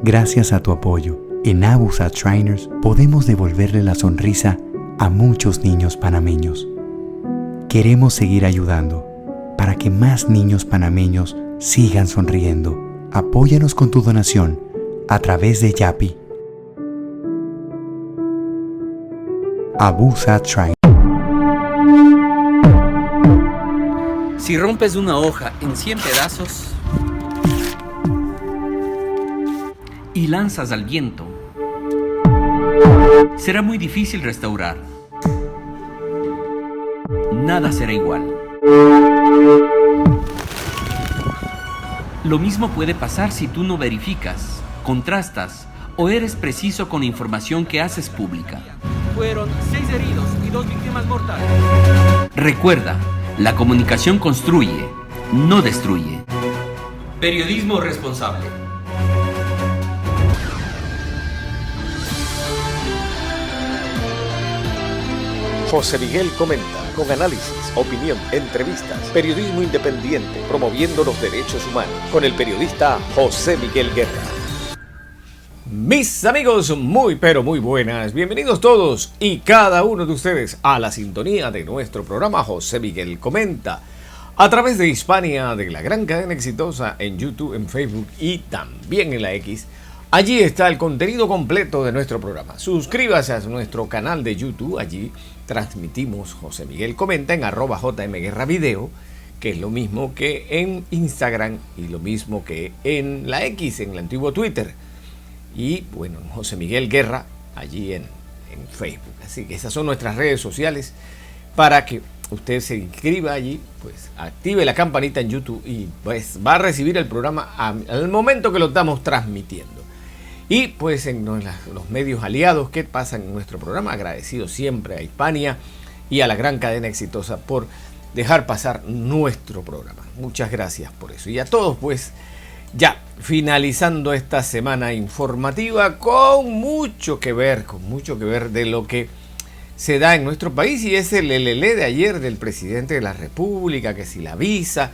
Gracias a tu apoyo, en Abusat Shriners podemos devolverle la sonrisa a muchos niños panameños. Queremos seguir ayudando para que más niños panameños sigan sonriendo. Apóyanos con tu donación a través de Yapi. Abusat Shriners. Si rompes una hoja en 100 pedazos y lanzas al viento, será muy difícil restaurar. Nada será igual. Lo mismo puede pasar si tú no verificas, contrastas o eres preciso con la información que haces pública. Fueron 6 heridos y 2 víctimas mortales. Recuerda, la comunicación construye, no destruye. Periodismo responsable. José Miguel comenta, con análisis, opinión, entrevistas, periodismo independiente, promoviendo los derechos humanos, con el periodista José Miguel Guerra. Mis amigos, muy pero muy buenas, bienvenidos todos y cada uno de ustedes a la sintonía de nuestro programa José Miguel Comenta, a través de Hispania, de la gran cadena exitosa, en YouTube, en Facebook y también en la X. Allí está el contenido completo de nuestro programa. Suscríbase a nuestro canal de YouTube, allí transmitimos José Miguel Comenta en @jmguerravideo, que es lo mismo que en Instagram y lo mismo que en la X, en el antiguo Twitter. Y bueno, José Miguel Guerra, allí en Facebook. Así que esas son nuestras redes sociales para que usted se inscriba allí, pues active la campanita en YouTube y pues va a recibir el programa al momento que lo estamos transmitiendo. Y pues en los medios aliados que pasan en nuestro programa, agradecido siempre a Hispania y a la gran cadena exitosa por dejar pasar nuestro programa. Muchas gracias por eso. Y a todos pues ya finalizando esta semana informativa con mucho que ver de lo que se da en nuestro país, y es el LLE de ayer del presidente de la República, que si la visa,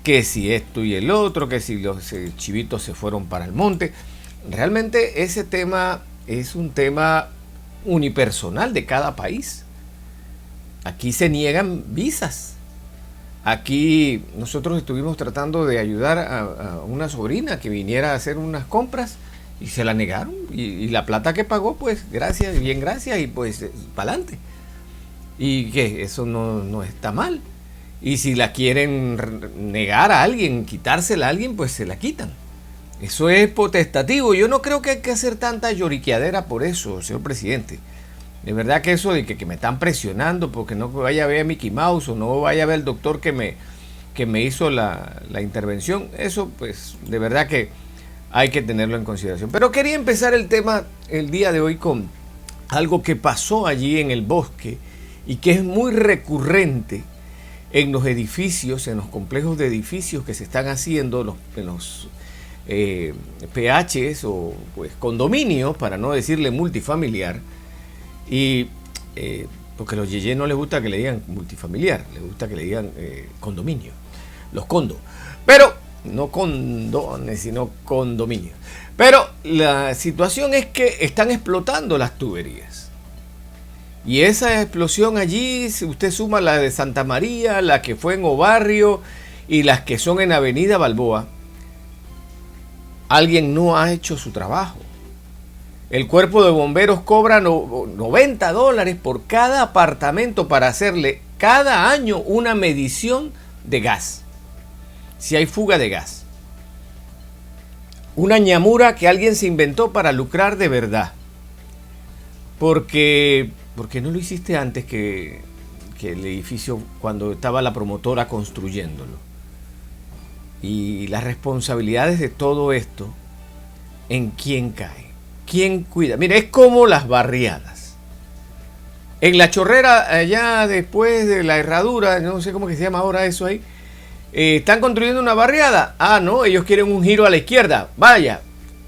que si esto y el otro, que si los chivitos se fueron para el monte. Realmente ese tema es un tema unipersonal de cada país. Aquí se niegan visas. Aquí nosotros estuvimos tratando de ayudar a una sobrina que viniera a hacer unas compras y se la negaron. Y la plata que pagó, pues gracias, bien gracias, y pues para adelante. Y que eso no está mal. Y si la quieren negar a alguien, quitársela a alguien, pues se la quitan. Eso es potestativo. Yo no creo que hay que hacer tanta lloriqueadera por eso, señor presidente. De verdad que eso de que me están presionando porque no vaya a ver a Mickey Mouse o no vaya a ver al doctor que me hizo la intervención, eso pues de verdad que hay que tenerlo en consideración. Pero quería empezar el tema el día de hoy con algo que pasó allí en el bosque y que es muy recurrente en los edificios, en los complejos de edificios que se están haciendo, en los PHs o pues condominios, para no decirle multifamiliar, y porque a los yeyes no les gusta que le digan multifamiliar, les gusta que le digan condominio, los condos, pero no condones, sino condominios. Pero la situación es que están explotando las tuberías, y esa explosión allí, si usted suma la de Santa María, la que fue en Obarrio y las que son en Avenida Balboa, alguien no ha hecho su trabajo. El cuerpo de bomberos cobra $90 por cada apartamento para hacerle cada año una medición de gas. Si hay fuga de gas. Una ñamura que alguien se inventó para lucrar de verdad. Porque no lo hiciste antes que el edificio, cuando estaba la promotora construyéndolo. Y las responsabilidades de todo esto, ¿en quién cae? ¿Quién cuida? Mira, es como las barriadas. En la Chorrera, allá después de la herradura, no sé cómo que se llama ahora eso ahí, están construyendo una barriada. Ah, no, ellos quieren un giro a la izquierda. Vaya,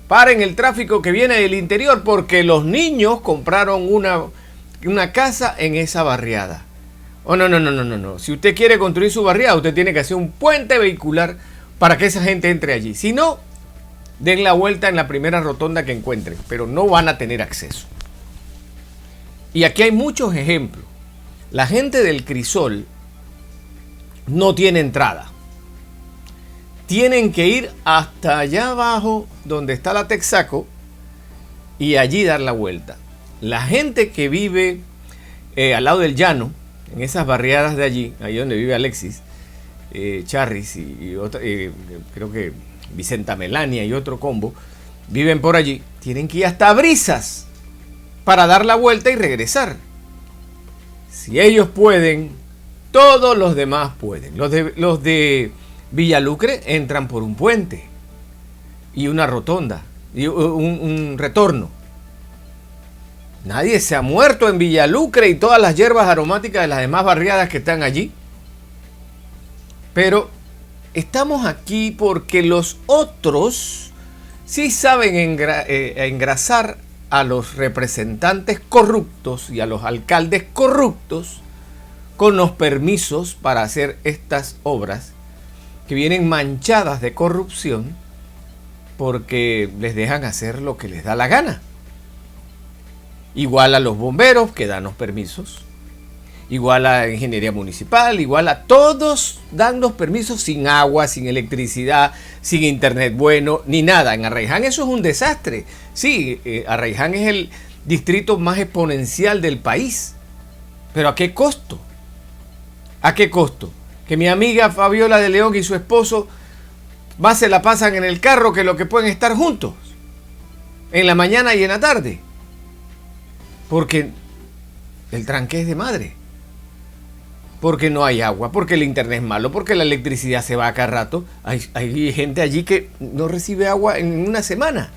paren el tráfico que viene del interior porque los niños compraron una casa en esa barriada. Oh, no. Si usted quiere construir su barriada, usted tiene que hacer un puente vehicular para que esa gente entre allí. Si no, den la vuelta en la primera rotonda que encuentren, pero no van a tener acceso. Y aquí hay muchos ejemplos. La gente del Crisol no tiene entrada. Tienen que ir hasta allá abajo donde está la Texaco y allí dar la vuelta. La gente que vive al lado del llano, en esas barriadas de allí, ahí donde vive Alexis, Charris y otra, creo que Vicenta Melania y otro combo, viven por allí, tienen que ir hasta Brisas para dar la vuelta y regresar. Si ellos pueden, todos los demás pueden. Los de Villalucre entran por un puente y una rotonda y un retorno. Nadie se ha muerto en Villalucre y todas las hierbas aromáticas de las demás barriadas que están allí. Pero estamos aquí porque los otros sí saben engrasar a los representantes corruptos y a los alcaldes corruptos con los permisos para hacer estas obras que vienen manchadas de corrupción porque les dejan hacer lo que les da la gana. Igual a los bomberos que dan los permisos, igual a la ingeniería municipal, igual a todos dan los permisos sin agua, sin electricidad, sin internet bueno, ni nada. En Arraiján eso es un desastre. Sí, Arraiján es el distrito más exponencial del país. Pero ¿a qué costo? ¿A qué costo? Que mi amiga Fabiola de León y su esposo más se la pasan en el carro que lo que pueden estar juntos, en la mañana y en la tarde. Porque el tranque es de madre. Porque no hay agua, porque el internet es malo, porque la electricidad se va a cada rato. Hay gente allí que no recibe agua en una semana.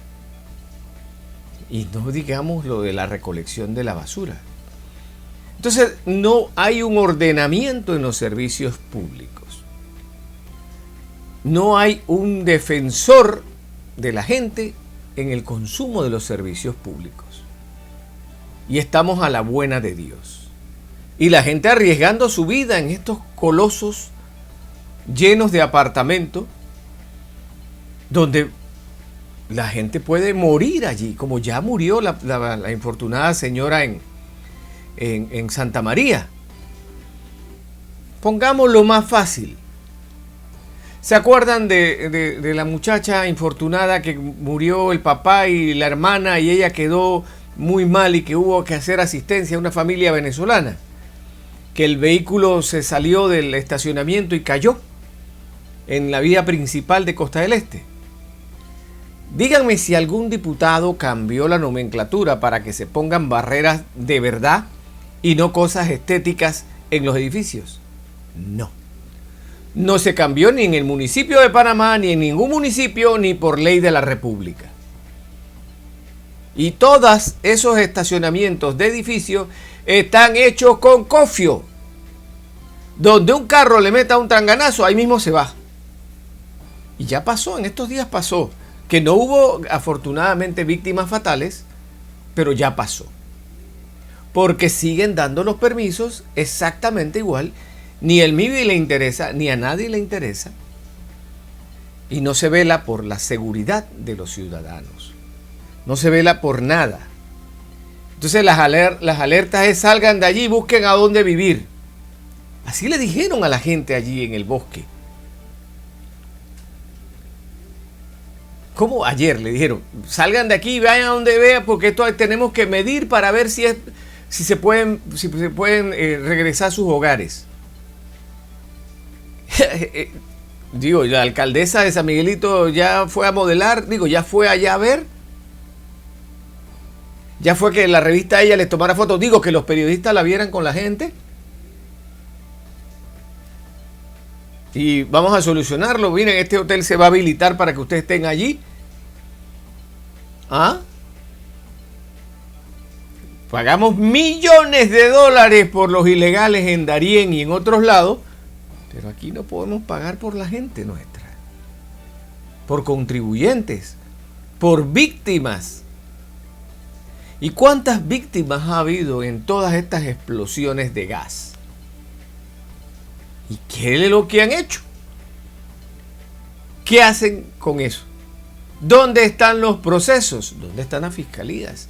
Y no digamos lo de la recolección de la basura. Entonces no hay un ordenamiento en los servicios públicos. No hay un defensor de la gente en el consumo de los servicios públicos. Y estamos a la buena de Dios. Y la gente arriesgando su vida en estos colosos llenos de apartamentos donde la gente puede morir allí, como ya murió la infortunada señora en Santa María. Pongámoslo más fácil. ¿Se acuerdan de la muchacha infortunada que murió el papá y la hermana y ella quedó muy mal y que hubo que hacer asistencia a una familia venezolana? Que el vehículo se salió del estacionamiento y cayó en la vía principal de Costa del Este. Díganme si algún diputado cambió la nomenclatura para que se pongan barreras de verdad y no cosas estéticas en los edificios. No. No se cambió ni en el municipio de Panamá, ni en ningún municipio, ni por ley de la República. Y todos esos estacionamientos de edificios están hechos con cofio. Donde un carro le meta un tanganazo, ahí mismo se va. Y ya pasó, en estos días pasó. Que no hubo afortunadamente víctimas fatales, pero ya pasó. Porque siguen dando los permisos exactamente igual. Ni el MIBI le interesa, ni a nadie le interesa. Y no se vela por la seguridad de los ciudadanos. No se vela por nada. Entonces las alertas es: salgan de allí, busquen a dónde vivir. Así le dijeron a la gente allí en el bosque. ¿Cómo? Ayer le dijeron: salgan de aquí y vayan a donde vean, porque esto tenemos que medir para ver si se pueden regresar a sus hogares. Digo, la alcaldesa de San Miguelito ya fue a modelar, ya fue allá a ver. Ya fue que la revista a ella les tomara fotos, que los periodistas la vieran con la gente. Y vamos a solucionarlo. Miren, este hotel se va a habilitar para que ustedes estén allí. ¿Ah? Pagamos millones de dólares por los ilegales en Darién y en otros lados, pero aquí no podemos pagar por la gente nuestra, por contribuyentes, por víctimas. ¿Y cuántas víctimas ha habido en todas estas explosiones de gas? ¿Y qué es lo que han hecho? ¿Qué hacen con eso? ¿Dónde están los procesos? ¿Dónde están las fiscalías?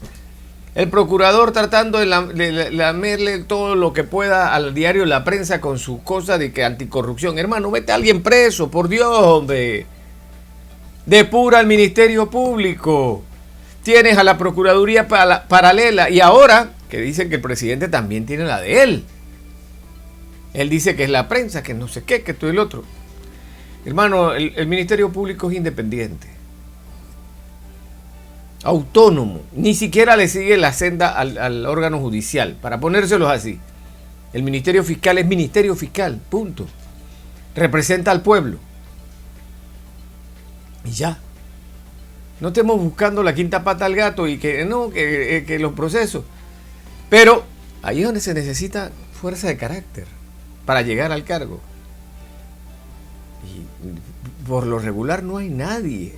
El procurador tratando de lamerle todo lo que pueda al diario La Prensa con su cosa de que anticorrupción. Hermano, mete a alguien preso, por Dios, hombre. Depura al Ministerio Público. Tienes a la Procuraduría paralela. Y ahora, que dicen que el presidente también tiene la de él. Él dice que es la prensa, que no sé qué, que todo el otro. Hermano, el Ministerio Público es independiente. Autónomo, ni siquiera le sigue la senda al órgano judicial, para ponérselos así. El Ministerio Fiscal es Ministerio Fiscal, punto. Representa al pueblo. Y ya. No estemos buscando la quinta pata al gato y que no, que los procesos. Pero ahí es donde se necesita fuerza de carácter para llegar al cargo. Y por lo regular no hay nadie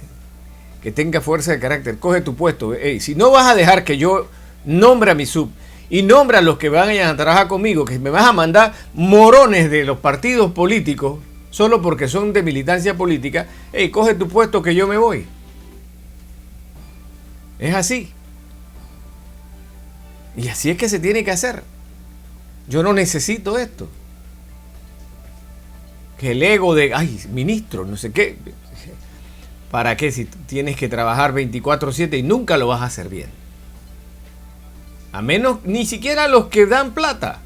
que tenga fuerza de carácter. Coge tu puesto. Ey, si no vas a dejar que yo nombre a mi sub y nombre a los que van a trabajar conmigo, que me vas a mandar morones de los partidos políticos solo porque son de militancia política, hey, coge tu puesto que yo me voy. Es así. Y así es que se tiene que hacer. Yo no necesito esto. Que el ego de, ay, ministro, no sé qué. ¿Para qué si tienes que trabajar 24/7 y nunca lo vas a hacer bien? A menos, ni siquiera los que dan plata,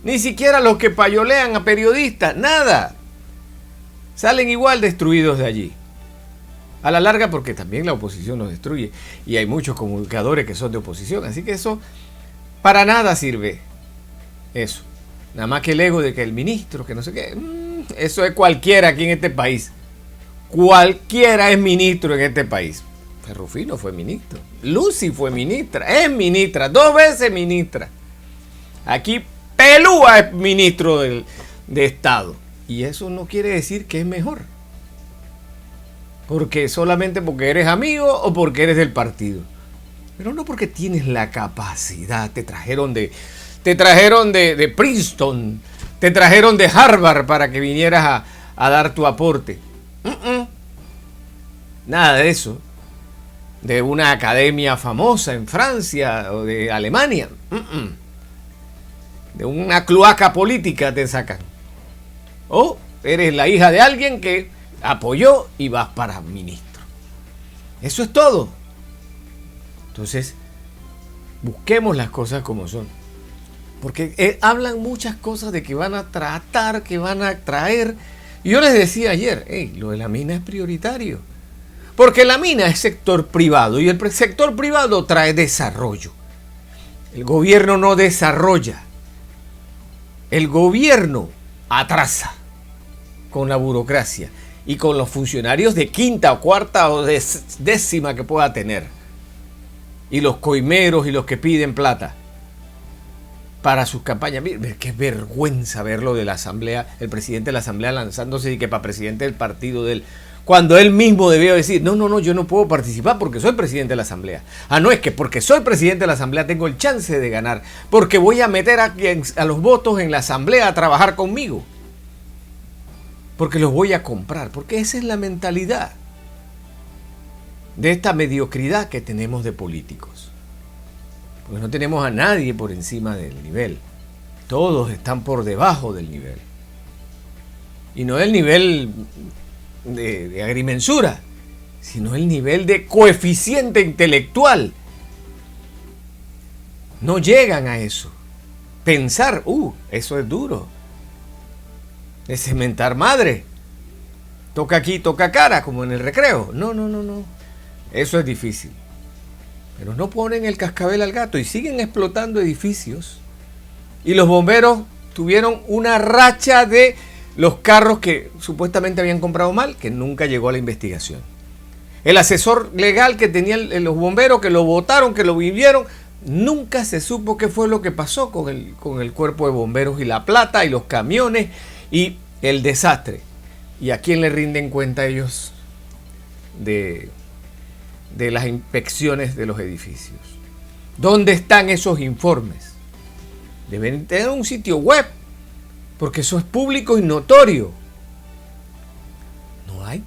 ni siquiera los que payolean a periodistas, nada. Salen igual destruidos de allí. A la larga, porque también la oposición los destruye. Y hay muchos comunicadores que son de oposición. Así que eso para nada sirve. Eso. Nada más que el ego de que el ministro, que no sé qué. Eso es cualquiera aquí en este país. Cualquiera es ministro en este país. Rufino fue ministro. Lucy fue ministra. Es ministra. 2 veces ministra. Aquí Pelúa es ministro de Estado. Y eso no quiere decir que es mejor. Porque solamente porque eres amigo o porque eres del partido. Pero no porque tienes la capacidad. Te trajeron de Princeton. Te trajeron de Harvard para que vinieras a dar tu aporte. Nada de eso. De una academia famosa en Francia o de Alemania. De una cloaca política te sacan. O eres la hija de alguien que apoyó y vas para ministro. Eso es todo. Entonces, busquemos las cosas como son. Porque hablan muchas cosas de que van a tratar, que van a traer. Y yo les decía ayer, lo de la mina es prioritario. Porque la mina es sector privado y el sector privado trae desarrollo. El gobierno no desarrolla. El gobierno atrasa con la burocracia y con los funcionarios de quinta o cuarta o décima que pueda tener. Y los coimeros y los que piden plata para sus campañas. Mira, qué vergüenza verlo de la asamblea, el presidente de la asamblea lanzándose y que para presidente del partido de él. Cuando él mismo debió decir, no, yo no puedo participar porque soy presidente de la asamblea. No, es que porque soy presidente de la asamblea tengo el chance de ganar, porque voy a meter a los votos en la asamblea a trabajar conmigo. Porque los voy a comprar, porque esa es la mentalidad de esta mediocridad que tenemos de políticos. Porque no tenemos a nadie por encima del nivel. Todos están por debajo del nivel. Y no el nivel de agrimensura, sino el nivel de coeficiente intelectual. No llegan a eso. Pensar, eso es duro. Es cementar madre. Toca aquí, toca cara, como en el recreo. No. Eso es difícil. Pero no ponen el cascabel al gato y siguen explotando edificios. Y los bomberos tuvieron una racha de los carros que supuestamente habían comprado mal, que nunca llegó a la investigación. El asesor legal que tenían los bomberos, que lo votaron, que lo vivieron, nunca se supo qué fue lo que pasó con el cuerpo de bomberos y la plata y los camiones y el desastre. ¿Y a quién le rinden cuenta ellos de las inspecciones de los edificios? ¿Dónde están esos informes? Deben tener un sitio web, porque eso es público y notorio. No hay.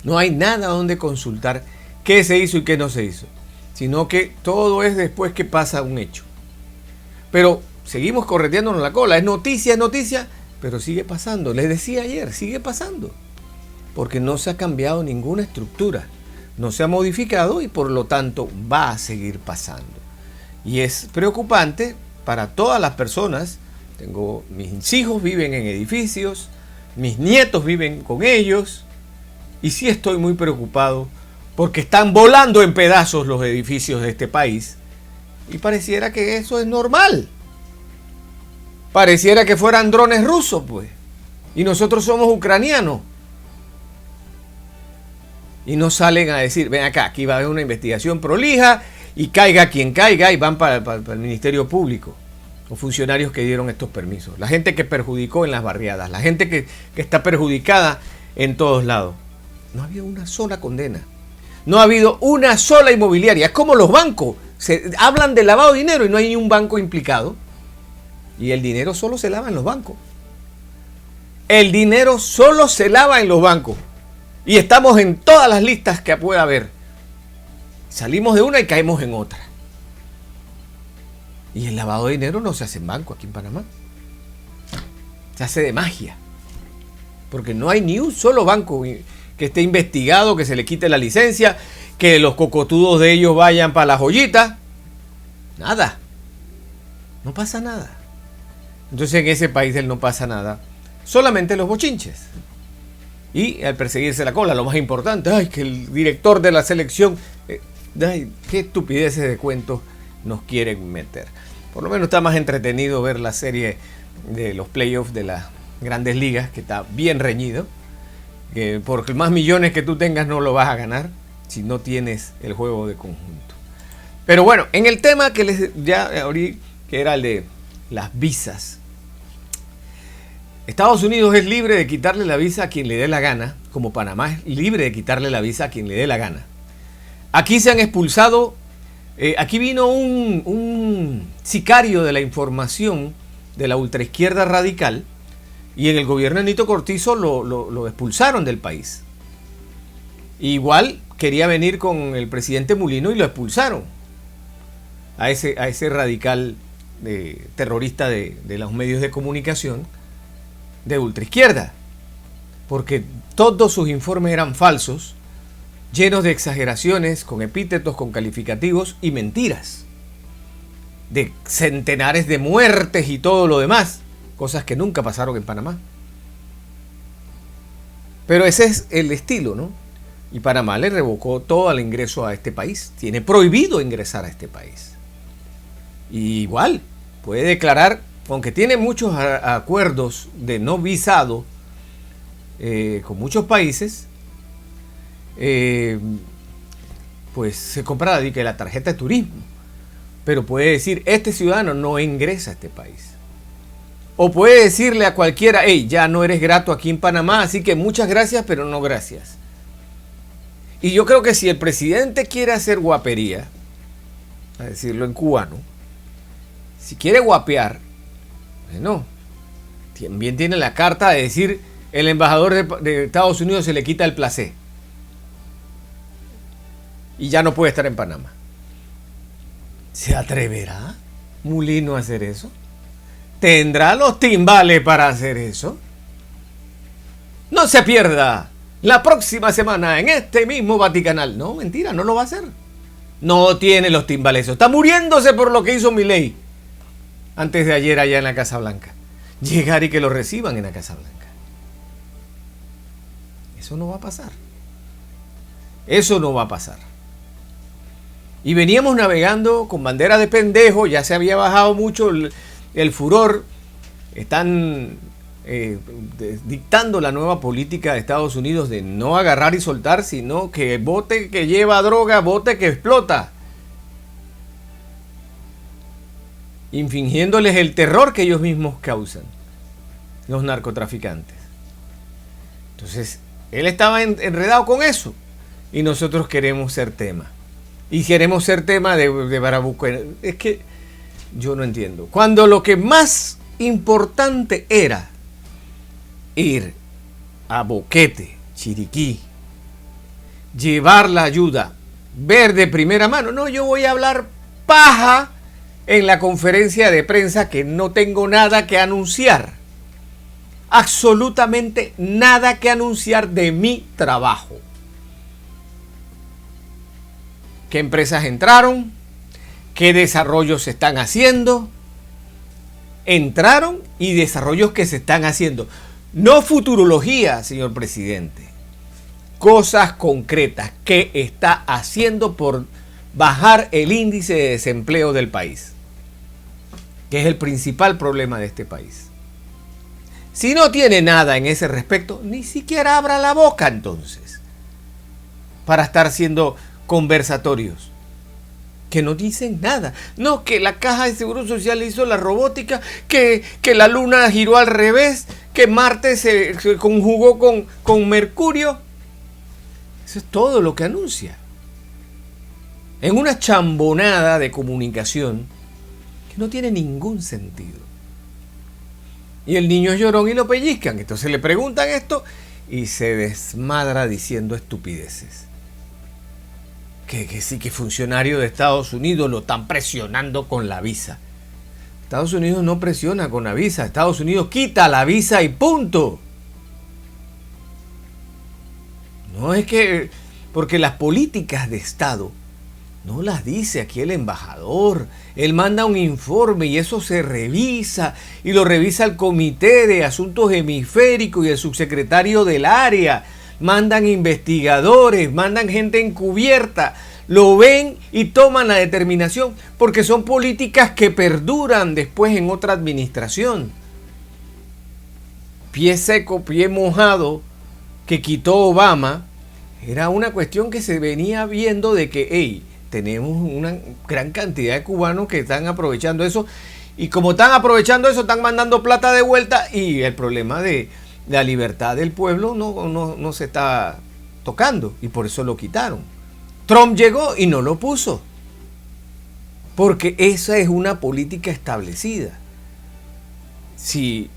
No hay nada donde consultar qué se hizo y qué no se hizo, sino que todo es después que pasa un hecho. Pero seguimos correteándonos la cola, es noticia, pero sigue pasando. Les decía ayer, sigue pasando, porque no se ha cambiado ninguna estructura, no se ha modificado y por lo tanto va a seguir pasando. Y es preocupante para todas las personas. Mis hijos viven en edificios, mis nietos viven con ellos, y sí estoy muy preocupado porque están volando en pedazos los edificios de este país y pareciera que eso es normal. Pareciera que fueran drones rusos, pues, y nosotros somos ucranianos. Y no salen a decir, ven acá, aquí va a haber una investigación prolija y caiga quien caiga, y van para el Ministerio Público. Los funcionarios que dieron estos permisos, la gente que perjudicó en las barriadas, la gente que está perjudicada en todos lados. No ha habido una sola condena. No ha habido una sola inmobiliaria. Es como los bancos. Hablan de lavado de dinero y no hay ni un banco implicado. Y el dinero solo se lava en los bancos. El dinero solo se lava en los bancos. Y estamos en todas las listas que pueda haber. Salimos de una y caemos en otra. Y el lavado de dinero no se hace en banco aquí en Panamá. Se hace de magia. Porque no hay ni un solo banco que esté investigado, que se le quite la licencia, que los cocotudos de ellos vayan para la joyita. Nada. No pasa nada. Entonces en ese país no pasa nada. Solamente los bochinches. Y al perseguirse la cola, lo más importante, ay, que el director de la selección, ay, qué estupideces de cuentos nos quieren meter. Por lo menos está más entretenido ver la serie de los playoffs de las grandes ligas, que está bien reñido, que por más millones que tú tengas no lo vas a ganar si no tienes el juego de conjunto. Pero bueno, en el tema que les ya abrí, que era el de las visas. Estados Unidos es libre de quitarle la visa a quien le dé la gana, como Panamá es libre de quitarle la visa a quien le dé la gana. Aquí se han expulsado, aquí vino un sicario de la información de la ultraizquierda radical, y en el gobierno de Nito Cortizo lo expulsaron del país. Igual quería venir con el presidente Mulino y lo expulsaron a ese radical terrorista de los medios de comunicación de ultraizquierda, porque todos sus informes eran falsos, llenos de exageraciones, con epítetos, con calificativos y mentiras, de centenares de muertes y todo lo demás, cosas que nunca pasaron en Panamá. Pero ese es el estilo, ¿no? Y Panamá le revocó todo el ingreso a este país, tiene prohibido ingresar a este país. Y igual puede declarar, aunque tiene muchos acuerdos de no visado con muchos países, pues se compra la tarjeta de turismo, pero puede decir, este ciudadano no ingresa a este país. O puede decirle a cualquiera, hey, ya no eres grato aquí en Panamá, así que muchas gracias, pero no gracias. Y yo creo que si el presidente quiere hacer guapería, a decirlo en cubano, si quiere guapear, bueno, también tiene la carta de decir, el embajador de Estados Unidos se le quita el placé y ya no puede estar en Panamá. ¿Se atreverá Mulino a hacer eso? ¿Tendrá los timbales para hacer eso? No se pierda la próxima semana en este mismo Vaticanal. No, mentira, no lo va a hacer. No tiene los timbales. Está muriéndose por lo que hizo Milei antes de ayer allá en la Casa Blanca. Llegar y que lo reciban en la Casa Blanca. Eso no va a pasar. Eso no va a pasar. Y veníamos navegando con bandera de pendejo, ya se había bajado mucho el furor. Están dictando la nueva política de Estados Unidos de no agarrar y soltar, sino que bote que lleva droga, bote que explota. Infringiéndoles el terror que ellos mismos causan, los narcotraficantes. Entonces, él estaba enredado con eso y nosotros queremos ser tema. Y queremos ser tema de Barabuco. Es que yo no entiendo. Cuando lo que más importante era ir a Boquete, Chiriquí, llevar la ayuda, ver de primera mano. No, yo voy a hablar paja en la conferencia de prensa que no tengo nada que anunciar. Absolutamente nada que anunciar de mi trabajo. ¿Qué empresas entraron? ¿Qué desarrollos se están haciendo? Entraron y desarrollos que se están haciendo. No futurología, señor presidente. Cosas concretas que está haciendo por bajar el índice de desempleo del país, que es el principal problema de este país. Si no tiene nada en ese respecto, ni siquiera abra la boca entonces, para estar haciendo conversatorios que no dicen nada. No, que la Caja de Seguro Social hizo la robótica, que la Luna giró al revés, que Marte se conjugó con Mercurio. Eso es todo lo que anuncia. En una chambonada de comunicación que no tiene ningún sentido. Y el niño es llorón y lo pellizcan. Entonces le preguntan esto y se desmadra diciendo estupideces. Que sí, que funcionario de Estados Unidos lo están presionando con la visa. Estados Unidos no presiona con la visa. Estados Unidos quita la visa y punto. No es que... Porque las políticas de Estado no las dice aquí el embajador. Él manda un informe y eso se revisa. Y lo revisa el Comité de Asuntos Hemisféricos y el subsecretario del área. Mandan investigadores, mandan gente encubierta. Lo ven y toman la determinación porque son políticas que perduran después en otra administración. Pie seco, pie mojado que quitó Obama. Era una cuestión que se venía viendo de que, hey, tenemos una gran cantidad de cubanos que están aprovechando eso. Y como están aprovechando eso, están mandando plata de vuelta. Y el problema de la libertad del pueblo no se está tocando. Y por eso lo quitaron. Trump llegó y no lo puso. Porque esa es una política establecida. Si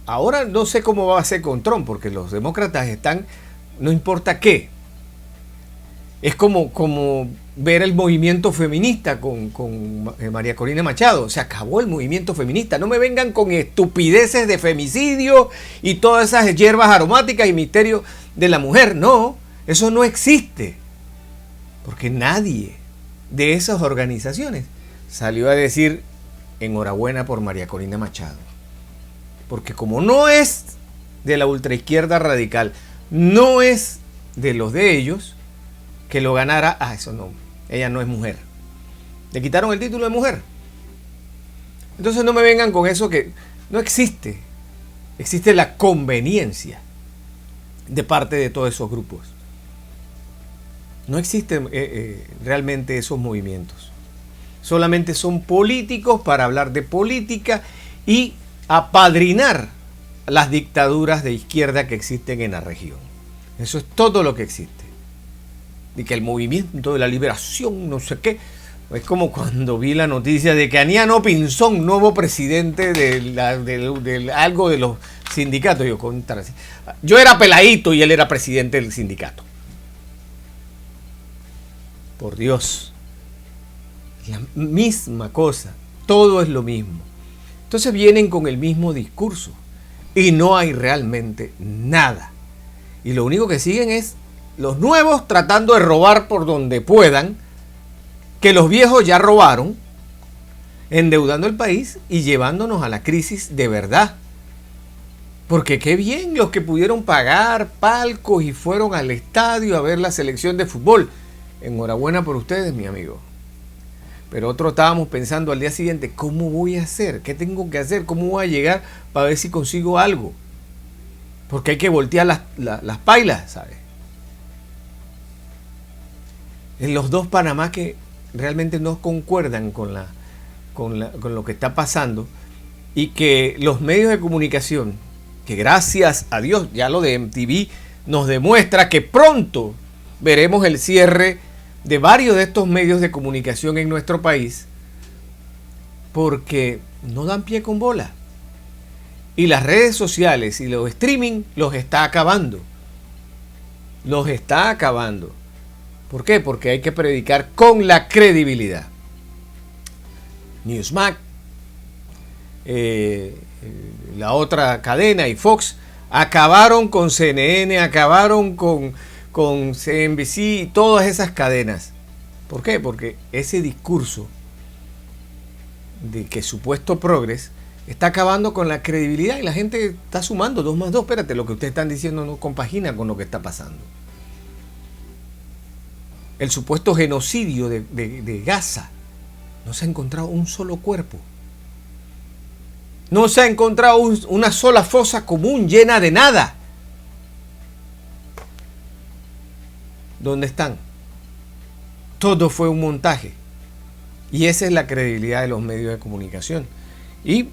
ahora no sé cómo va a ser con Trump, porque los demócratas están... No importa qué. Es como ver el movimiento feminista con María Corina Machado. Se acabó el movimiento feminista. No me vengan con estupideces de femicidio y todas esas hierbas aromáticas y misterios de la mujer. No, eso no existe. Porque nadie de esas organizaciones salió a decir enhorabuena por María Corina Machado. Porque como no es de la ultraizquierda radical, no es de los de ellos, que lo ganara, eso no, ella no es mujer. Le quitaron el título de mujer. Entonces no me vengan con eso que no existe. Existe la conveniencia de parte de todos esos grupos. No existen realmente esos movimientos. Solamente son políticos para hablar de política y apadrinar las dictaduras de izquierda que existen en la región. Eso es todo lo que existe. Y que el movimiento de la liberación, no sé qué. Es como cuando vi la noticia de que Aniano Pinzón, nuevo presidente de algo de los sindicatos. Yo era peladito y él era presidente del sindicato. Por Dios. La misma cosa. Todo es lo mismo. Entonces vienen con el mismo discurso. Y no hay realmente nada. Y lo único que siguen es los nuevos tratando de robar por donde puedan, que los viejos ya robaron, endeudando el país y llevándonos a la crisis de verdad. Porque qué bien los que pudieron pagar palcos y fueron al estadio a ver la selección de fútbol. Enhorabuena por ustedes, mi amigo. Pero otros estábamos pensando al día siguiente, ¿cómo voy a hacer? ¿Qué tengo que hacer? ¿Cómo voy a llegar para ver si consigo algo? Porque hay que voltear las pailas, ¿sabes? En los dos Panamá que realmente no concuerdan con lo que está pasando y que los medios de comunicación, que gracias a Dios, ya lo de MTV nos demuestra que pronto veremos el cierre de varios de estos medios de comunicación en nuestro país porque no dan pie con bola. Y las redes sociales y los streaming los está acabando. Los está acabando. ¿Por qué? Porque hay que predicar con la credibilidad. Newsmax, la otra cadena y Fox acabaron con CNN, acabaron con CNBC y todas esas cadenas. ¿Por qué? Porque ese discurso de que supuesto progres está acabando con la credibilidad y la gente está sumando 2 más 2. Espérate, lo que ustedes están diciendo no compagina con lo que está pasando. El supuesto genocidio de Gaza, no se ha encontrado un solo cuerpo. No se ha encontrado una sola fosa común llena de nada. ¿Dónde están? Todo fue un montaje. Y esa es la credibilidad de los medios de comunicación. Y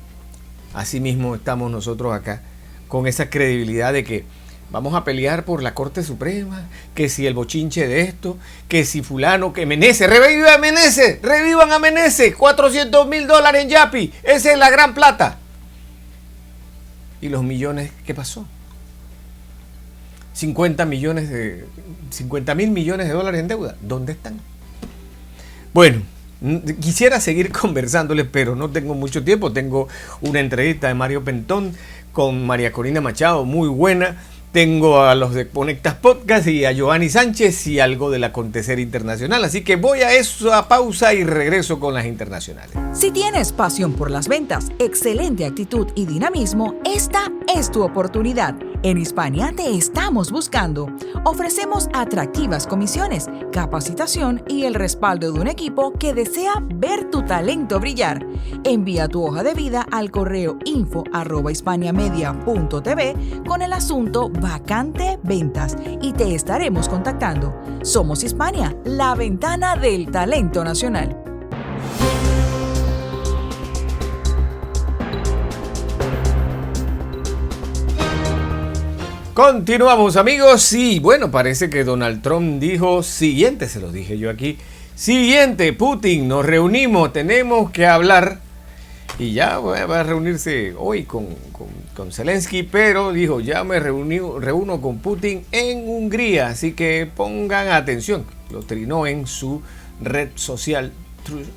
asimismo estamos nosotros acá con esa credibilidad de que vamos a pelear por la Corte Suprema, que si el bochinche de esto, que si fulano, que Meneses, reviva a Meneses, revivan a Meneses, $400,000 en Yapi, esa es la gran plata. ¿Y los millones qué pasó? 50 mil millones de dólares en deuda, ¿dónde están? Bueno, quisiera seguir conversándoles, pero no tengo mucho tiempo. Tengo una entrevista de Mario Pentón con María Corina Machado, muy buena. Tengo a los de Conectas Podcast y a Giovanni Sánchez y algo del acontecer internacional. Así que voy a eso, a pausa y regreso con las internacionales. Si tienes pasión por las ventas, excelente actitud y dinamismo, esta es tu oportunidad. En Hispania te estamos buscando. Ofrecemos atractivas comisiones, capacitación y el respaldo de un equipo que desea ver tu talento brillar. Envía tu hoja de vida al correo info@hispaniamedia.tv con el asunto vacante ventas y te estaremos contactando. Somos Hispania, la ventana del talento nacional. Continuamos, amigos. Y bueno, parece que Donald Trump dijo siguiente, se los dije yo aquí. Siguiente, Putin, nos reunimos, tenemos que hablar. Y ya va a reunirse hoy con Zelensky, pero dijo, ya me reúno con Putin en Hungría. Así que pongan atención, lo trinó en su red social.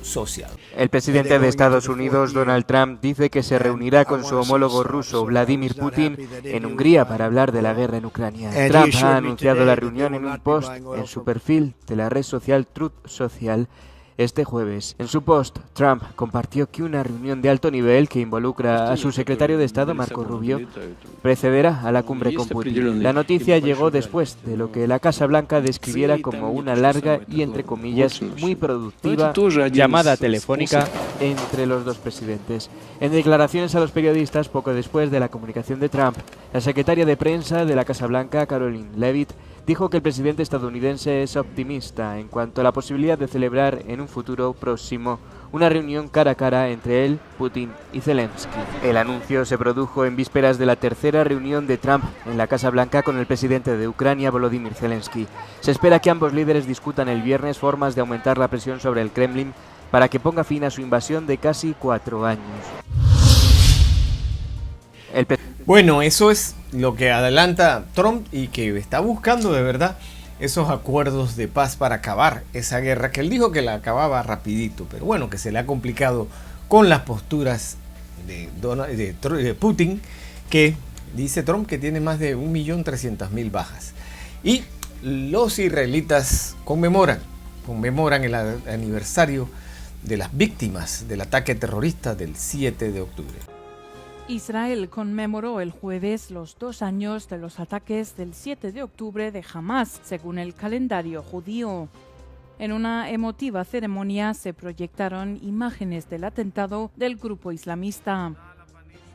Social. El presidente de Estados Unidos, Donald Trump, dice que se reunirá con su homólogo ruso, Vladimir Putin, en Hungría para hablar de la guerra en Ucrania. Trump ha anunciado la reunión en un post en su perfil de la red social Truth Social este jueves. En su post, Trump compartió que una reunión de alto nivel que involucra a su secretario de Estado, Marco Rubio, precederá a la cumbre con Putin. La noticia llegó después de lo que la Casa Blanca describiera como una larga y, entre comillas, muy productiva llamada telefónica entre los dos presidentes. En declaraciones a los periodistas poco después de la comunicación de Trump, la secretaria de prensa de la Casa Blanca, Caroline Leavitt, dijo que el presidente estadounidense es optimista en cuanto a la posibilidad de celebrar en un futuro próximo una reunión cara a cara entre él, Putin y Zelensky. El anuncio se produjo en vísperas de la tercera reunión de Trump en la Casa Blanca con el presidente de Ucrania, Volodymyr Zelensky. Se espera que ambos líderes discutan el viernes formas de aumentar la presión sobre el Kremlin para que ponga fin a su invasión de casi 4 años. Bueno, eso es lo que adelanta Trump y que está buscando de verdad esos acuerdos de paz para acabar esa guerra que él dijo que la acababa rapidito, pero bueno, que se le ha complicado con las posturas de Putin, que dice Trump que tiene más de 1.300.000 bajas. Y los israelitas conmemoran el aniversario de las víctimas del ataque terrorista del 7 de octubre. Israel conmemoró el jueves los 2 años de los ataques del 7 de octubre de Hamás, según el calendario judío. En una emotiva ceremonia se proyectaron imágenes del atentado del grupo islamista.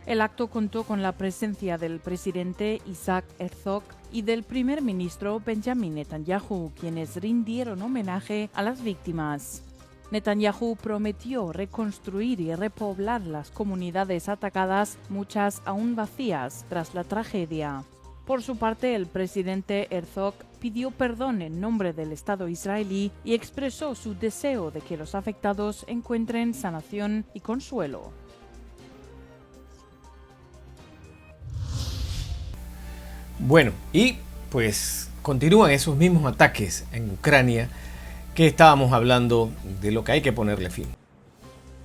El acto contó con la presencia del presidente Isaac Herzog y del primer ministro Benjamin Netanyahu, quienes rindieron homenaje a las víctimas. Netanyahu prometió reconstruir y repoblar las comunidades atacadas, muchas aún vacías tras la tragedia. Por su parte, el presidente Herzog pidió perdón en nombre del Estado israelí y expresó su deseo de que los afectados encuentren sanación y consuelo. Bueno, y pues continúan esos mismos ataques en Ucrania que estábamos hablando de lo que hay que ponerle fin.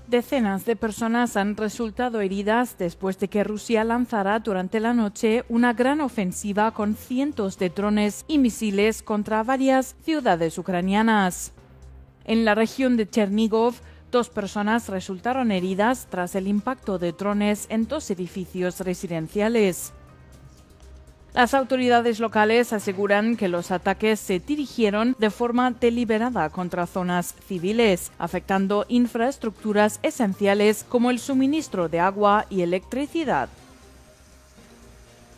Decenas de personas han resultado heridas después de que Rusia lanzara durante la noche una gran ofensiva con cientos de drones y misiles contra varias ciudades ucranianas. En la región de Chernigov, 2 personas resultaron heridas tras el impacto de drones en 2 edificios residenciales. Las autoridades locales aseguran que los ataques se dirigieron de forma deliberada contra zonas civiles, afectando infraestructuras esenciales como el suministro de agua y electricidad.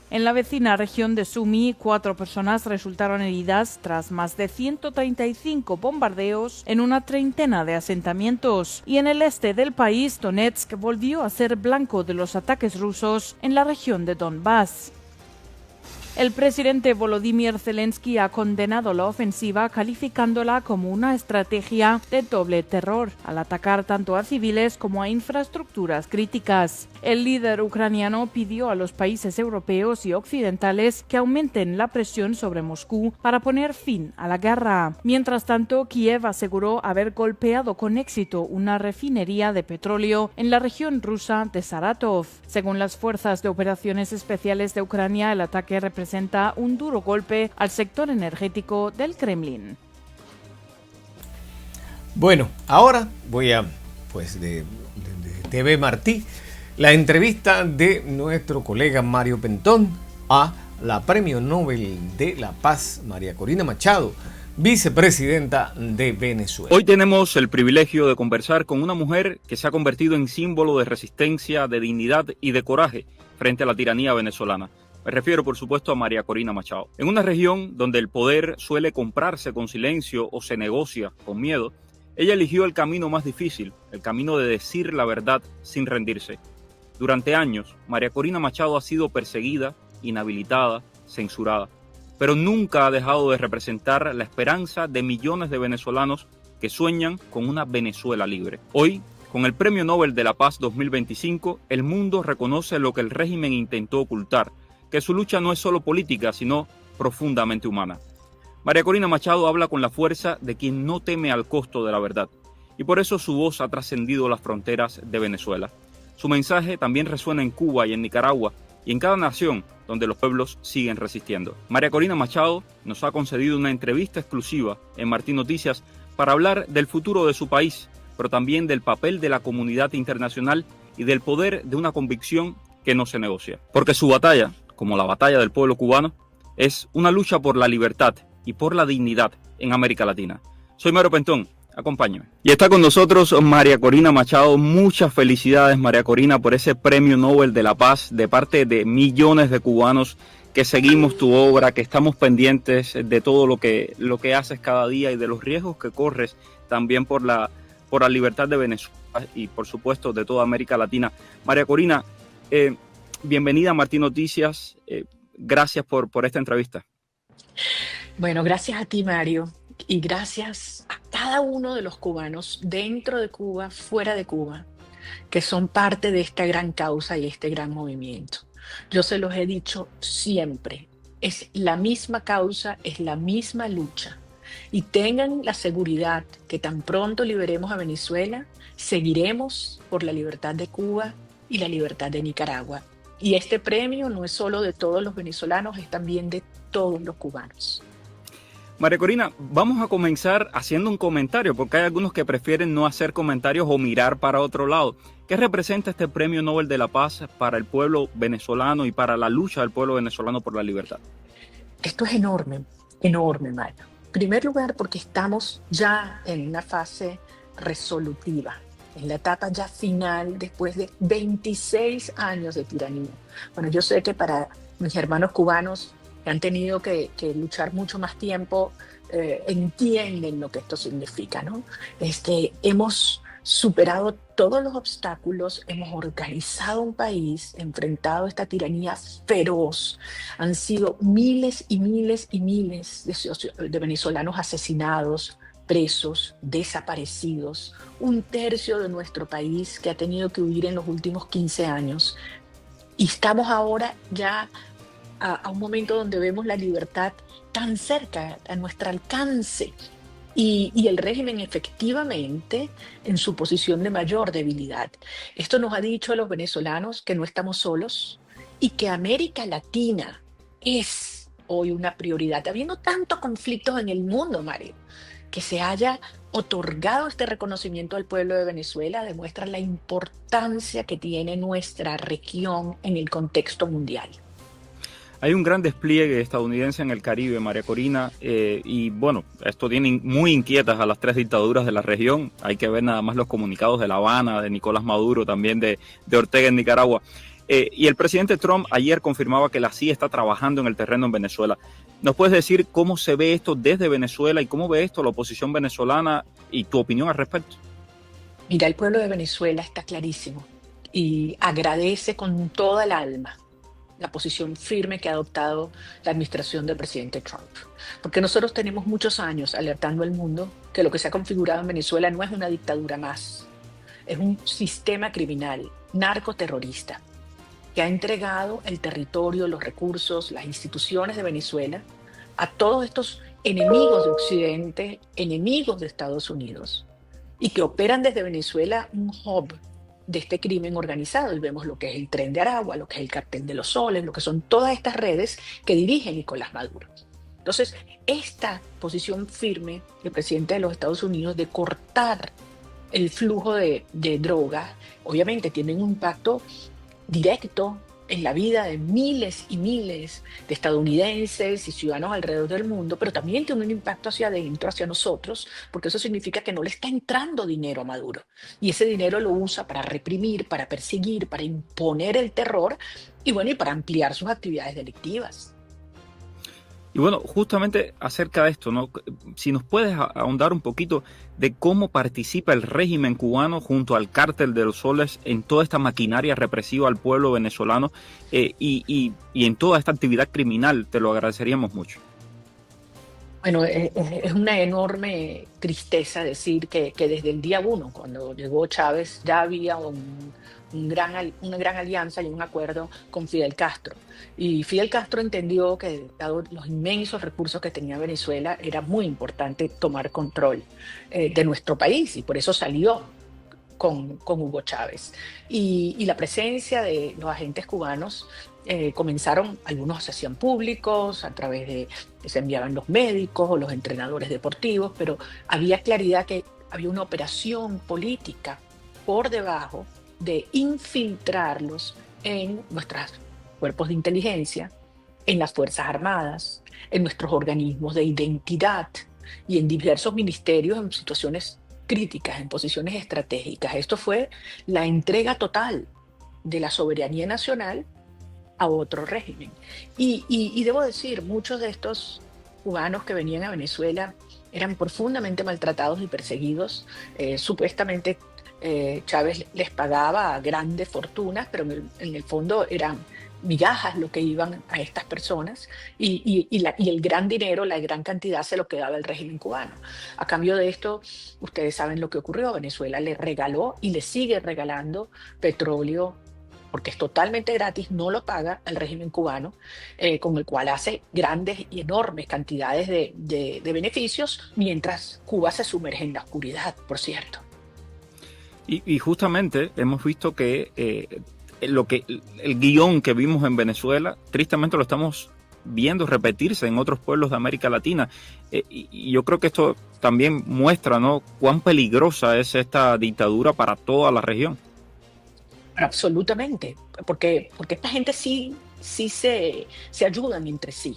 En la vecina región de Sumy, 4 personas resultaron heridas tras más de 135 bombardeos en una treintena de asentamientos. Y en el este del país, Donetsk volvió a ser blanco de los ataques rusos en la región de Donbass. El presidente Volodymyr Zelensky ha condenado la ofensiva calificándola como una estrategia de doble terror, al atacar tanto a civiles como a infraestructuras críticas. El líder ucraniano pidió a los países europeos y occidentales que aumenten la presión sobre Moscú para poner fin a la guerra. Mientras tanto, Kiev aseguró haber golpeado con éxito una refinería de petróleo en la región rusa de Saratov. Según las Fuerzas de Operaciones Especiales de Ucrania, el ataque representa un duro golpe al sector energético del Kremlin. Bueno, ahora voy a, de TV Martí, la entrevista de nuestro colega Mario Pentón a la Premio Nobel de la Paz, María Corina Machado, vicepresidenta de Venezuela. Hoy tenemos el privilegio de conversar con una mujer que se ha convertido en símbolo de resistencia, de dignidad y de coraje frente a la tiranía venezolana. Me refiero, por supuesto, a María Corina Machado. En una región donde el poder suele comprarse con silencio o se negocia con miedo, ella eligió el camino más difícil, el camino de decir la verdad sin rendirse. Durante años, María Corina Machado ha sido perseguida, inhabilitada, censurada, pero nunca ha dejado de representar la esperanza de millones de venezolanos que sueñan con una Venezuela libre. Hoy, con el Premio Nobel de la Paz 2025, el mundo reconoce lo que el régimen intentó ocultar, que su lucha no es solo política, sino profundamente humana. María Corina Machado habla con la fuerza de quien no teme al costo de la verdad, y por eso su voz ha trascendido las fronteras de Venezuela. Su mensaje también resuena en Cuba y en Nicaragua, y en cada nación donde los pueblos siguen resistiendo. María Corina Machado nos ha concedido una entrevista exclusiva en Martí Noticias para hablar del futuro de su país, pero también del papel de la comunidad internacional y del poder de una convicción que no se negocia. Porque su batalla, como la batalla del pueblo cubano, es una lucha por la libertad y por la dignidad en América Latina. Soy Mario Pentón, acompáñame. Y está con nosotros María Corina Machado. Muchas felicidades, María Corina, por ese Premio Nobel de la Paz de parte de millones de cubanos que seguimos tu obra, que estamos pendientes de todo lo que haces cada día y de los riesgos que corres también por la libertad de Venezuela y, por supuesto, de toda América Latina. María Corina, bienvenida a Martí Noticias. Gracias por esta entrevista. Bueno, gracias a ti, Mario, y gracias a cada uno de los cubanos dentro de Cuba, fuera de Cuba, que son parte de esta gran causa y este gran movimiento. Yo se los he dicho siempre, es la misma causa, es la misma lucha. Y tengan la seguridad que tan pronto liberemos a Venezuela, seguiremos por la libertad de Cuba y la libertad de Nicaragua. Y este premio no es solo de todos los venezolanos, es también de todos los cubanos. María Corina, vamos a comenzar haciendo un comentario, porque hay algunos que prefieren no hacer comentarios o mirar para otro lado. ¿Qué representa este Premio Nobel de la Paz para el pueblo venezolano y para la lucha del pueblo venezolano por la libertad? Esto es enorme, enorme, Mario. En primer lugar, porque estamos ya en una fase resolutiva, en la etapa ya final después de 26 años de tiranía. Bueno, yo sé que para mis hermanos cubanos que han tenido que luchar mucho más tiempo, entienden lo que esto significa, ¿no? Hemos superado todos los obstáculos, hemos organizado un país, enfrentado esta tiranía feroz. Han sido miles y miles y miles de venezolanos asesinados, presos, desaparecidos. 1/3 de nuestro país que ha tenido que huir en los últimos 15 años. Y estamos ahora ya a un momento donde vemos la libertad tan cerca, a nuestro alcance. Y el régimen efectivamente en su posición de mayor debilidad. Esto nos ha dicho a los venezolanos que no estamos solos y que América Latina es hoy una prioridad. Habiendo tantos conflictos en el mundo, Mario, que se haya otorgado este reconocimiento al pueblo de Venezuela demuestra la importancia que tiene nuestra región en el contexto mundial. Hay un gran despliegue estadounidense en el Caribe, María Corina, y bueno, esto tiene muy inquietas a las 3 dictaduras de la región. Hay que ver nada más los comunicados de La Habana, de Nicolás Maduro, también de Ortega en Nicaragua. Y el presidente Trump ayer confirmaba que la CIA está trabajando en el terreno en Venezuela. ¿Nos puedes decir cómo se ve esto desde Venezuela y cómo ve esto la oposición venezolana y tu opinión al respecto? Mira, el pueblo de Venezuela está clarísimo y agradece con toda el alma la posición firme que ha adoptado la administración del presidente Trump. Porque nosotros tenemos muchos años alertando al mundo que lo que se ha configurado en Venezuela no es una dictadura más, es un sistema criminal, narcoterrorista, que ha entregado el territorio, los recursos, las instituciones de Venezuela a todos estos enemigos de Occidente, enemigos de Estados Unidos, y que operan desde Venezuela un hub de este crimen organizado. Y vemos lo que es el Tren de Aragua, lo que es el Cartel de los Soles, lo que son todas estas redes que dirige Nicolás Maduro. Entonces, esta posición firme del presidente de los Estados Unidos de cortar el flujo de drogas, obviamente tiene un impacto directo en la vida de miles y miles de estadounidenses y ciudadanos alrededor del mundo, pero también tiene un impacto hacia adentro, hacia nosotros, porque eso significa que no le está entrando dinero a Maduro. Y ese dinero lo usa para reprimir, para perseguir, para imponer el terror y bueno, y para ampliar sus actividades delictivas. Y bueno, justamente acerca de esto, ¿no? Si nos puedes ahondar un poquito de cómo participa el régimen cubano junto al Cártel de los Soles en toda esta maquinaria represiva al pueblo venezolano y en toda esta actividad criminal, te lo agradeceríamos mucho. Bueno, es una enorme tristeza decir que desde el día 1, cuando llegó Chávez, ya había una gran alianza y un acuerdo con Fidel Castro. Y Fidel Castro entendió que, dado los inmensos recursos que tenía Venezuela, era muy importante tomar control de nuestro país, y por eso salió con Hugo Chávez. Y la presencia de los agentes cubanos comenzaron, algunos se hacían públicos a través de, se enviaban los médicos o los entrenadores deportivos, pero había claridad que había una operación política por debajo de infiltrarlos en nuestros cuerpos de inteligencia, en las Fuerzas Armadas, en nuestros organismos de identidad y en diversos ministerios en situaciones críticas, en posiciones estratégicas. Esto fue la entrega total de la soberanía nacional a otro régimen. Y debo decir, muchos de estos cubanos que venían a Venezuela eran profundamente maltratados y perseguidos. Supuestamente Chávez les pagaba grandes fortunas, pero en el fondo eran migajas lo que iban a estas personas y el gran dinero, la gran cantidad se lo quedaba el régimen cubano. A cambio de esto, ustedes saben lo que ocurrió. Venezuela le regaló y le sigue regalando petróleo, porque es totalmente gratis, no lo paga el régimen cubano, con el cual hace grandes y enormes cantidades de beneficios, mientras Cuba se sumerge en la oscuridad, por cierto. Y justamente hemos visto que el guión que vimos en Venezuela, tristemente lo estamos viendo repetirse en otros pueblos de América Latina. Y yo creo que esto también muestra, ¿no?, cuán peligrosa es esta dictadura para toda la región. Absolutamente, porque esta gente sí se ayudan entre sí.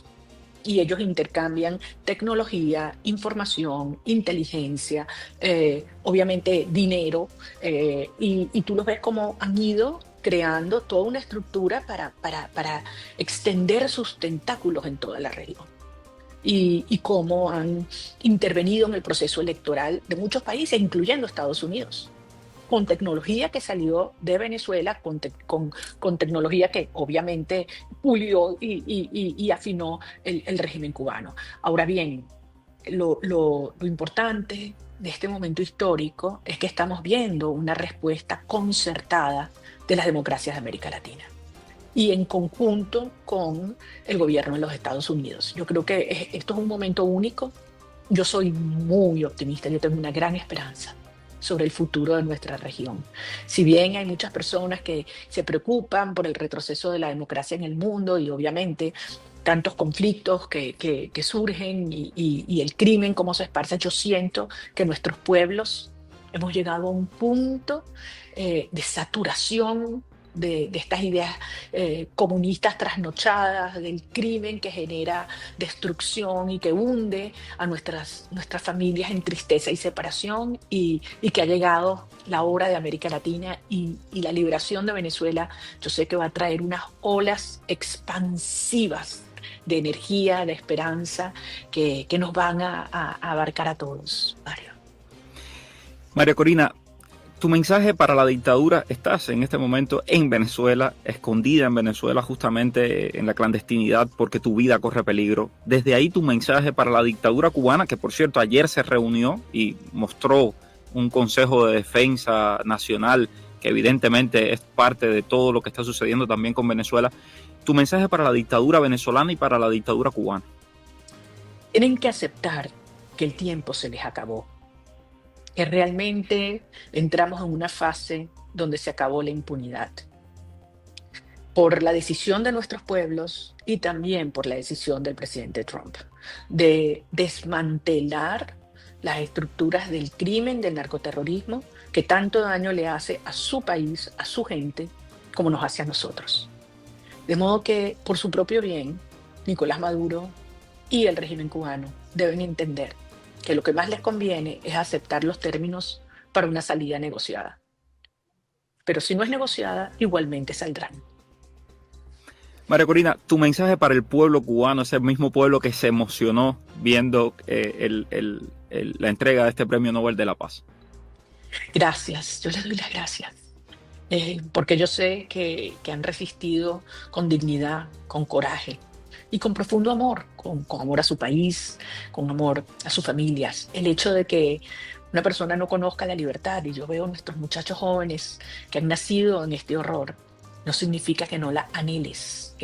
Y ellos intercambian tecnología, información, inteligencia, obviamente dinero, y tú los ves como han ido creando toda una estructura para extender sus tentáculos en toda la región. Y cómo han intervenido en el proceso electoral de muchos países, incluyendo Estados Unidos, con tecnología que salió de Venezuela, con tecnología que obviamente pulió y afinó el régimen cubano. Ahora bien, lo importante de este momento histórico es que estamos viendo una respuesta concertada de las democracias de América Latina. y en conjunto con el gobierno de los Estados Unidos. Yo creo que esto es un momento único. Yo soy muy optimista, yo tengo una gran esperanza sobre el futuro de nuestra región. Si bien hay muchas personas que se preocupan por el retroceso de la democracia en el mundo y obviamente tantos conflictos que surgen y el crimen cómo se esparce, yo siento que nuestros pueblos hemos llegado a un punto de saturación de estas ideas comunistas trasnochadas, del crimen que genera destrucción y que hunde a nuestras familias en tristeza y separación, y que ha llegado la hora de América Latina y la liberación de Venezuela. Yo sé que va a traer unas olas expansivas de energía, de esperanza, que nos van a abarcar a todos, Mario. María Corina, tu mensaje para la dictadura: estás en este momento en Venezuela, escondida en Venezuela, justamente en la clandestinidad, porque tu vida corre peligro. Desde ahí, tu mensaje para la dictadura cubana, que por cierto ayer se reunió y mostró un Consejo de Defensa Nacional, que evidentemente es parte de todo lo que está sucediendo también con Venezuela. Tu mensaje para la dictadura venezolana y para la dictadura cubana. Tienen que aceptar que el tiempo se les acabó, que realmente entramos en una fase donde se acabó la impunidad, por la decisión de nuestros pueblos y también por la decisión del presidente Trump de desmantelar las estructuras del crimen, del narcoterrorismo, que tanto daño le hace a su país, a su gente, como nos hace a nosotros. De modo que, por su propio bien, Nicolás Maduro y el régimen cubano deben entender que lo que más les conviene es aceptar los términos para una salida negociada. Pero si no es negociada, igualmente saldrán. María Corina, tu mensaje para el pueblo cubano, ese mismo pueblo que se emocionó viendo la entrega de este Premio Nobel de la Paz. Gracias, yo les doy las gracias. Porque yo sé que han resistido con dignidad, con coraje y con profundo amor, con amor a su país, con amor a sus familias. El hecho de que una persona no conozca la libertad, y yo veo a nuestros muchachos jóvenes que han nacido en este horror, no significa que no la anheles,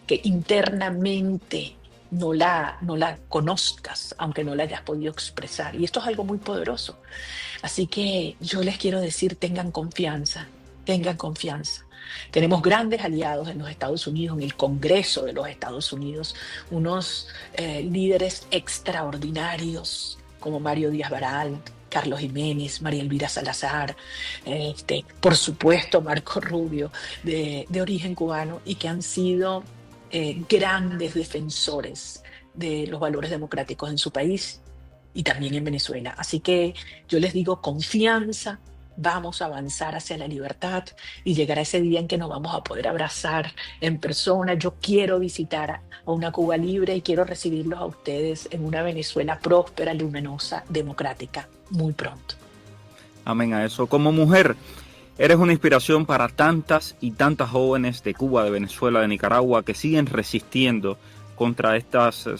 que internamente no la conozcas, aunque no la hayas podido expresar. Y esto es algo muy poderoso. Así que yo les quiero decir, tengan confianza. Tenemos grandes aliados en los Estados Unidos, en el Congreso de los Estados Unidos, unos líderes extraordinarios como Mario Díaz-Baral, Carlos Jiménez, María Elvira Salazar, por supuesto Marco Rubio, de origen cubano, y que han sido grandes defensores de los valores democráticos en su país y también en Venezuela. Así que yo les digo, confianza, vamos a avanzar hacia la libertad y llegará ese día en que nos vamos a poder abrazar en persona. Yo quiero visitar a una Cuba libre y quiero recibirlos a ustedes en una Venezuela próspera, luminosa, democrática, muy pronto. Amén a eso. Como mujer, eres una inspiración para tantas y tantas jóvenes de Cuba, de Venezuela, de Nicaragua, que siguen resistiendo contra estos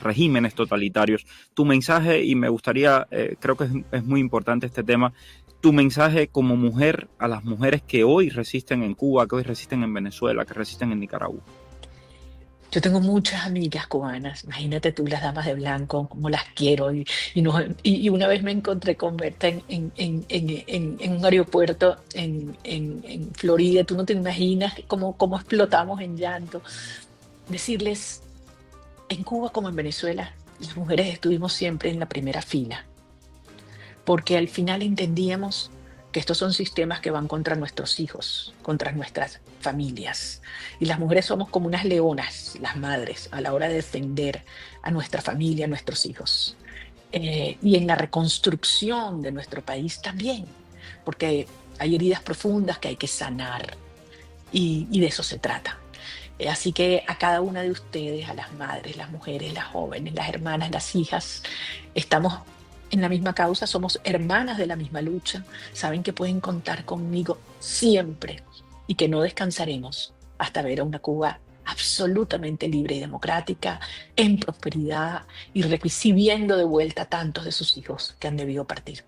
regímenes totalitarios. Tu mensaje, y me gustaría, creo que es muy importante este tema, tu mensaje como mujer a las mujeres que hoy resisten en Cuba, que hoy resisten en Venezuela, que resisten en Nicaragua. Yo tengo muchas amigas cubanas, imagínate tú, las damas de blanco, como las quiero, y una vez me encontré con Berta en un aeropuerto en Florida. Tú no te imaginas cómo explotamos en llanto. Decirles, en Cuba como en Venezuela, las mujeres estuvimos siempre en la primera fila, porque al final entendíamos que estos son sistemas que van contra nuestros hijos, contra nuestras familias. Y las mujeres somos como unas leonas, las madres, a la hora de defender a nuestra familia, a nuestros hijos. Y en la reconstrucción de nuestro país también, porque hay heridas profundas que hay que sanar, y de eso se trata. Así que a cada una de ustedes, a las madres, las mujeres, las jóvenes, las hermanas, las hijas, estamos en la misma causa, somos hermanas de la misma lucha. Saben que pueden contar conmigo siempre y que no descansaremos hasta ver a una Cuba absolutamente libre y democrática, en prosperidad y recibiendo de vuelta a tantos de sus hijos que han debido partir.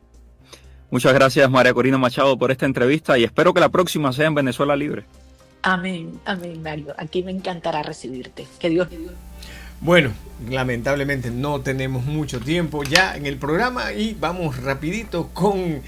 Muchas gracias, María Corina Machado, por esta entrevista, y espero que la próxima sea en Venezuela libre. Amén, amén, Mario. Aquí me encantará recibirte. Que Dios. Bueno, lamentablemente no tenemos mucho tiempo ya en el programa y vamos rapidito con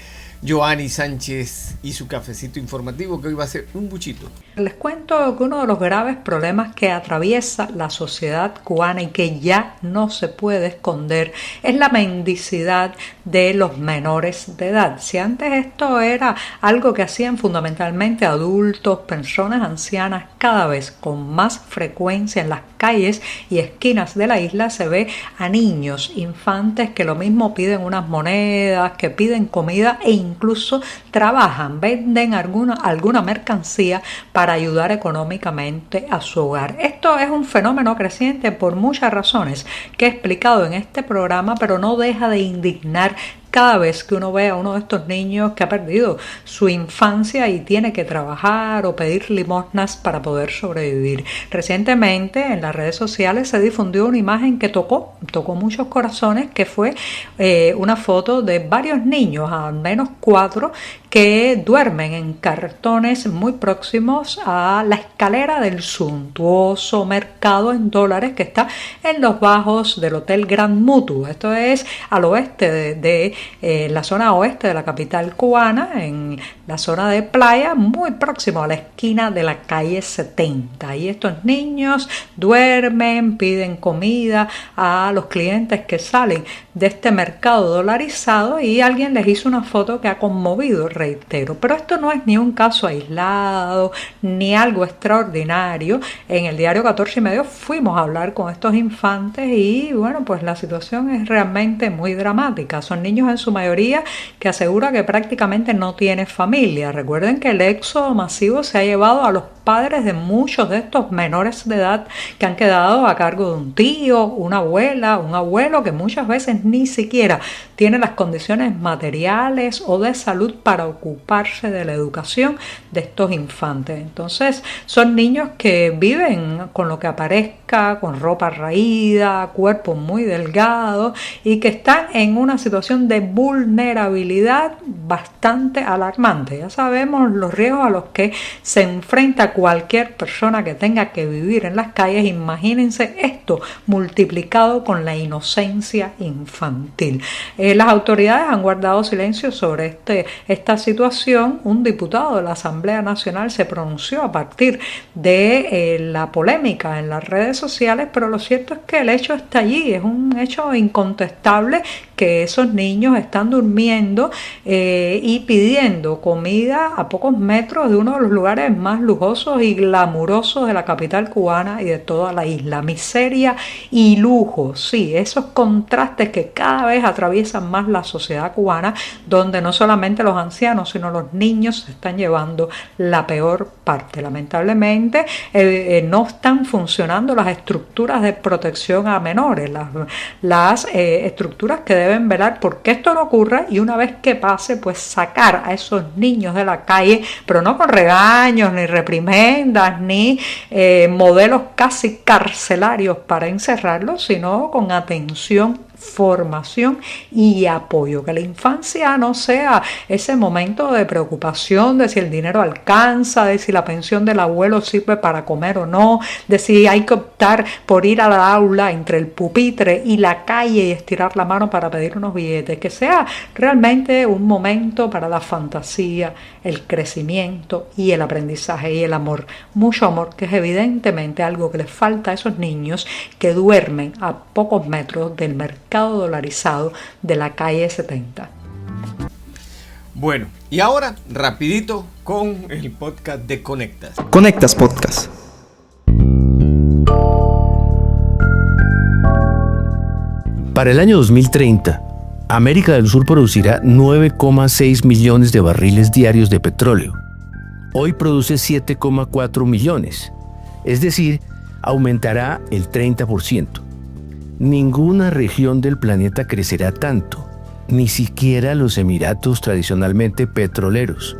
Joanny Sánchez y su cafecito informativo, que hoy va a ser un buchito. Les cuento que uno de los graves problemas que atraviesa la sociedad cubana y que ya no se puede esconder es la mendicidad de los menores de edad. Si antes esto era algo que hacían fundamentalmente adultos, personas ancianas, cada vez con más frecuencia en las calles y esquinas de la isla se ve a niños, infantes que lo mismo piden unas monedas, que piden comida e incluso trabajan, venden alguna mercancía para ayudar económicamente a su hogar. Esto es un fenómeno creciente por muchas razones que he explicado en este programa, pero no deja de indignar cada vez que uno ve a uno de estos niños que ha perdido su infancia y tiene que trabajar o pedir limosnas para poder sobrevivir. Recientemente en las redes sociales se difundió una imagen que tocó muchos corazones, que fue una foto de varios niños, al menos 4, que duermen en cartones muy próximos a la escalera del suntuoso mercado en dólares que está en los bajos del Hotel Grand Mutu. Esto es al oeste de la zona oeste de la capital cubana, en la zona de playa, muy próximo a la esquina de la calle 70. Y estos niños duermen, piden comida a los clientes que salen de este mercado dolarizado y alguien les hizo una foto que ha conmovido, reitero. Pero esto no es ni un caso aislado ni algo extraordinario. En el diario 14 y medio fuimos a hablar con estos infantes y bueno, pues la situación es realmente muy dramática. Son niños en su mayoría que asegura que prácticamente no tiene familia. Recuerden que el éxodo masivo se ha llevado a los padres de muchos de estos menores de edad que han quedado a cargo de un tío, una abuela, un abuelo que muchas veces ni siquiera tiene las condiciones materiales o de salud para ocuparse de la educación de estos infantes. Entonces son niños que viven con lo que aparezca, con ropa raída, cuerpos muy delgados y que están en una situación de vulnerabilidad bastante alarmante. Ya sabemos los riesgos a los que se enfrenta cualquier persona que tenga que vivir en las calles. Imagínense esto multiplicado con la inocencia infantil. Las autoridades han guardado silencio sobre esta situación. Un diputado de la Asamblea Nacional se pronunció a partir de la polémica en las redes sociales, pero lo cierto es que el hecho está allí, es un hecho incontestable que esos niños están durmiendo y pidiendo comida a pocos metros de uno de los lugares más lujosos y glamurosos de la capital cubana y de toda la isla. Miseria y lujo, sí, esos contrastes que cada vez atraviesan más la sociedad cubana, donde no solamente los ancianos sino los niños se están llevando la peor parte. Lamentablemente no están funcionando las estructuras de protección a menores, las estructuras que deben velar porque esto no ocurra y una vez que pase, pues sacar a esos niños de la calle, pero no con regaños ni reprimendas ni modelos casi carcelarios para encerrarlos, sino con atención, formación y apoyo. Que la infancia no sea ese momento de preocupación de si el dinero alcanza, de si la pensión del abuelo sirve para comer o no, de si hay que optar por ir a la aula entre el pupitre y la calle y estirar la mano para pedir unos billetes. Que sea realmente un momento para la fantasía, el crecimiento y el aprendizaje y el amor. Mucho amor, que es evidentemente algo que les falta a esos niños que duermen a pocos metros del mercado dolarizado de la calle 70. Bueno, y ahora rapidito con el podcast de Conectas. Conectas Podcast. Para el año 2030, América del Sur producirá 9,6 millones de barriles diarios de petróleo. Hoy produce 7,4 millones, es decir, aumentará el 30%. Ninguna región del planeta crecerá tanto, ni siquiera los Emiratos tradicionalmente petroleros.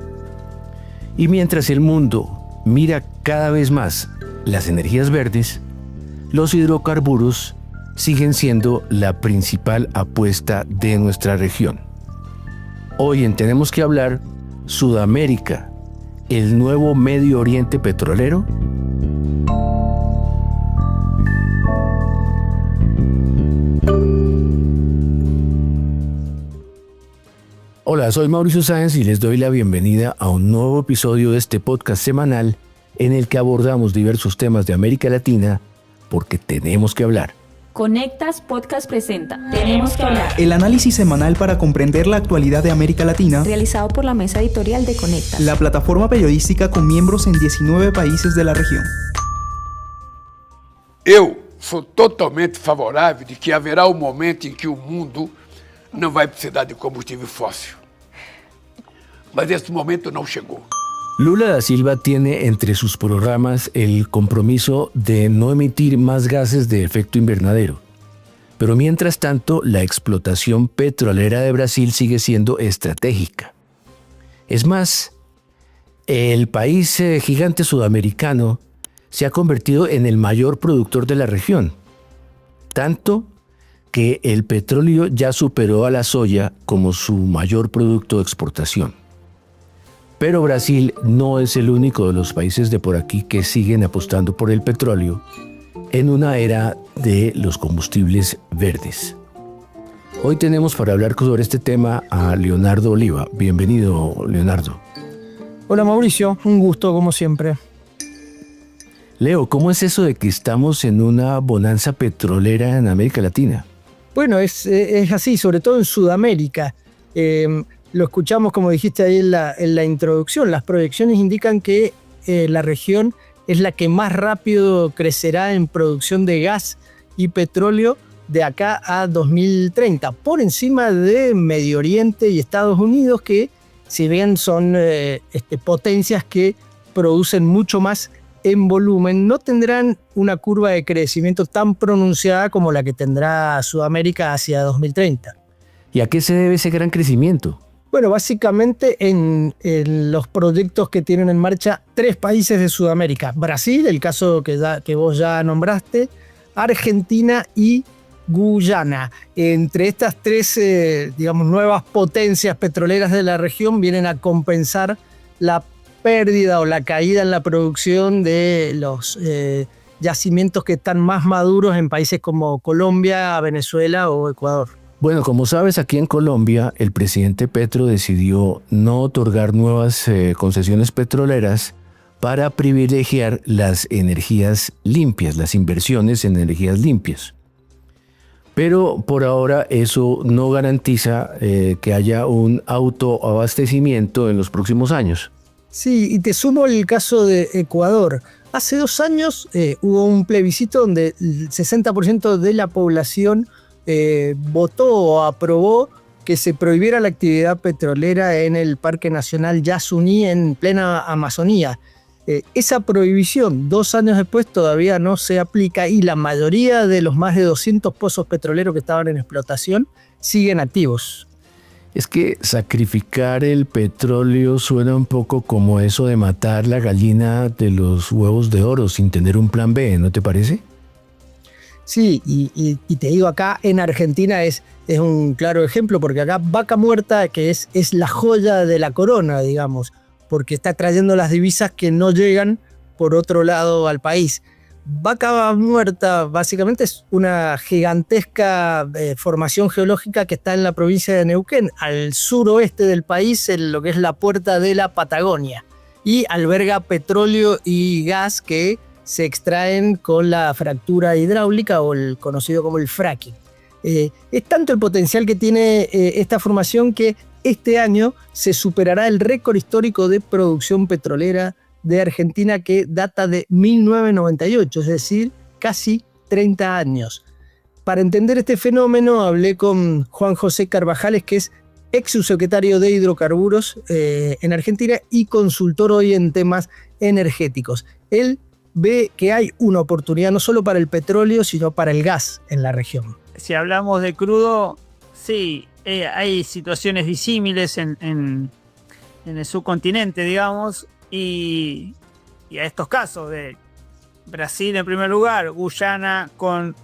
Y mientras el mundo mira cada vez más las energías verdes, los hidrocarburos siguen siendo la principal apuesta de nuestra región. Hoy en Tenemos que Hablar, Sudamérica el nuevo Medio Oriente petrolero? Hola, soy Mauricio Sáenz y les doy la bienvenida a un nuevo episodio de este podcast semanal en el que abordamos diversos temas de América Latina porque tenemos que hablar. Conectas Podcast presenta Tenemos que hablar. El análisis semanal para comprender la actualidad de América Latina, realizado por la mesa editorial de Conectas, la plataforma periodística con miembros en 19 países de la región. Eu sou totalmente favorável de que haverá um momento em que o mundo não vai precisar de combustível fóssil. Mas esse momento não chegou. Lula da Silva tiene entre sus programas el compromiso de no emitir más gases de efecto invernadero. Pero mientras tanto, la explotación petrolera de Brasil sigue siendo estratégica. Es más, el país gigante sudamericano se ha convertido en el mayor productor de la región. Tanto que el petróleo ya superó a la soya como su mayor producto de exportación. Pero Brasil no es el único de los países de por aquí que siguen apostando por el petróleo en una era de los combustibles verdes. Hoy tenemos para hablar sobre este tema a Leonardo Oliva. Bienvenido, Leonardo. Hola Mauricio, un gusto como siempre. Leo, ¿cómo es eso de que estamos en una bonanza petrolera en América Latina? Bueno, es así, sobre todo en Sudamérica. Lo escuchamos, como dijiste ahí en la introducción. Las proyecciones indican que la región es la que más rápido crecerá en producción de gas y petróleo de acá a 2030, por encima de Medio Oriente y Estados Unidos, que si bien son potencias que producen mucho más en volumen, no tendrán una curva de crecimiento tan pronunciada como la que tendrá Sudamérica hacia 2030. ¿Y a qué se debe ese gran crecimiento? Bueno, básicamente en los proyectos que tienen en marcha 3 países de Sudamérica. Brasil, el caso que vos ya nombraste, Argentina y Guyana. Entre estas 3 nuevas potencias petroleras de la región vienen a compensar la pérdida o la caída en la producción de los yacimientos que están más maduros en países como Colombia, Venezuela o Ecuador. Bueno, como sabes, aquí en Colombia el presidente Petro decidió no otorgar nuevas concesiones petroleras para privilegiar las energías limpias, las inversiones en energías limpias. Pero por ahora eso no garantiza que haya un autoabastecimiento en los próximos años. Sí, y te sumo el caso de Ecuador. Hace 2 años hubo un plebiscito donde el 60% de la población votó o aprobó que se prohibiera la actividad petrolera en el Parque Nacional Yasuní en plena Amazonía. Esa prohibición 2 años después todavía no se aplica y la mayoría de los más de 200 pozos petroleros que estaban en explotación siguen activos. Es que sacrificar el petróleo suena un poco como eso de matar la gallina de los huevos de oro sin tener un plan B, ¿no te parece? Sí, y te digo, acá en Argentina es un claro ejemplo, porque acá Vaca Muerta, que es la joya de la corona, digamos, porque está trayendo las divisas que no llegan por otro lado al país. Vaca Muerta básicamente es una gigantesca formación geológica que está en la provincia de Neuquén, al suroeste del país, en lo que es la puerta de la Patagonia, y alberga petróleo y gas que se extraen con la fractura hidráulica o el conocido como el fracking. Es tanto el potencial que tiene esta formación que este año se superará el récord histórico de producción petrolera de Argentina que data de 1998, es decir, casi 30 años. Para entender este fenómeno hablé con Juan José Carvajales, que es ex subsecretario de Hidrocarburos en Argentina y consultor hoy en temas energéticos. Él ve que hay una oportunidad no solo para el petróleo, sino para el gas en la región. Si hablamos de crudo, sí, hay situaciones disímiles en el subcontinente, digamos, y a estos casos de Brasil en primer lugar, Guyana con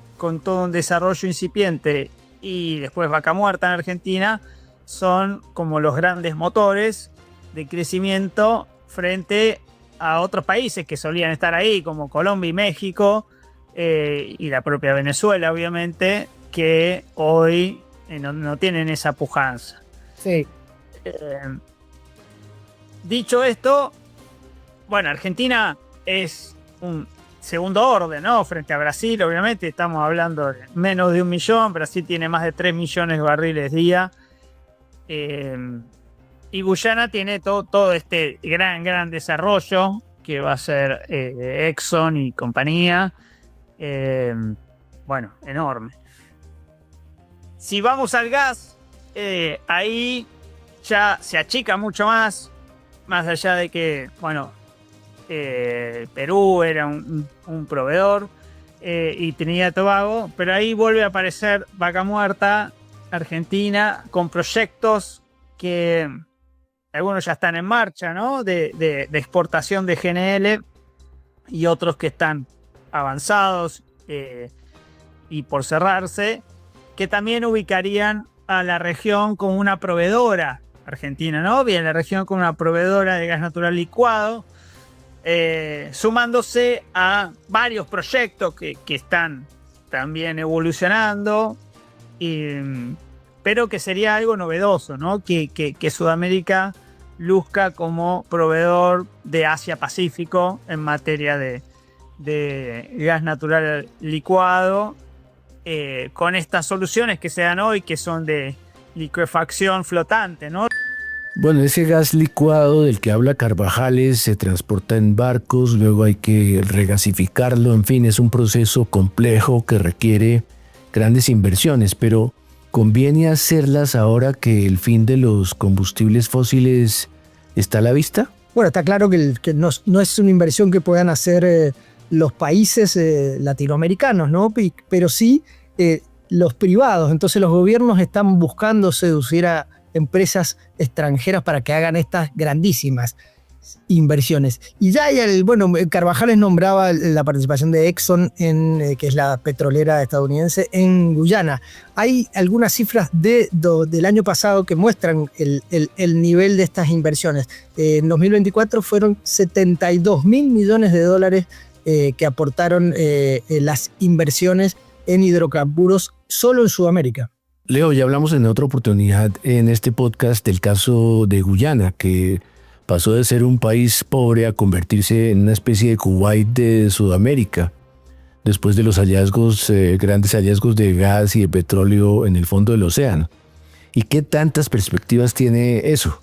todo un desarrollo incipiente y después Vaca Muerta en Argentina, son como los grandes motores de crecimiento frente a otros países que solían estar ahí, como Colombia y México, y la propia Venezuela, obviamente, que hoy no tienen esa pujanza. Sí. Dicho esto, bueno, Argentina es un segundo orden, ¿no? Frente a Brasil, obviamente, estamos hablando de menos de 1 millón, Brasil tiene más de 3 millones de barriles día, y Guyana tiene todo este gran desarrollo que va a ser Exxon y compañía, bueno, enorme. Si vamos al gas, ahí ya se achica mucho más allá de que, bueno, Perú era un proveedor y Trinidad y Tobago, pero ahí vuelve a aparecer Vaca Muerta, Argentina, con proyectos que algunos ya están en marcha, ¿no? De exportación de GNL y otros que están avanzados y por cerrarse, que también ubicarían a la región como una proveedora argentina, ¿no? Bien, la región como una proveedora de gas natural licuado, sumándose a varios proyectos que están también evolucionando, pero que sería algo novedoso, ¿no? Que Sudamérica luzca como proveedor de Asia-Pacífico en materia de gas natural licuado, con estas soluciones que se dan hoy, que son de liquefacción flotante, ¿no? Bueno, ese gas licuado del que habla Carvajales se transporta en barcos, luego hay que regasificarlo, en fin, es un proceso complejo que requiere grandes inversiones, pero ¿conviene hacerlas ahora que el fin de los combustibles fósiles está a la vista? Bueno, está claro que no es una inversión que puedan hacer los países latinoamericanos, ¿no? Pero sí los privados. Entonces los gobiernos están buscando seducir a empresas extranjeras para que hagan estas grandísimas inversiones. Y ya hay Carvajales nombraba la participación de Exxon, que es la petrolera estadounidense, en Guyana. Hay algunas cifras del año pasado que muestran el nivel de estas inversiones. En 2024 fueron 72 mil millones de dólares que aportaron las inversiones en hidrocarburos solo en Sudamérica. Leo, ya hablamos en otra oportunidad en este podcast del caso de Guyana, que pasó de ser un país pobre a convertirse en una especie de Kuwait de Sudamérica, después de los grandes hallazgos de gas y de petróleo en el fondo del océano. ¿Y qué tantas perspectivas tiene eso?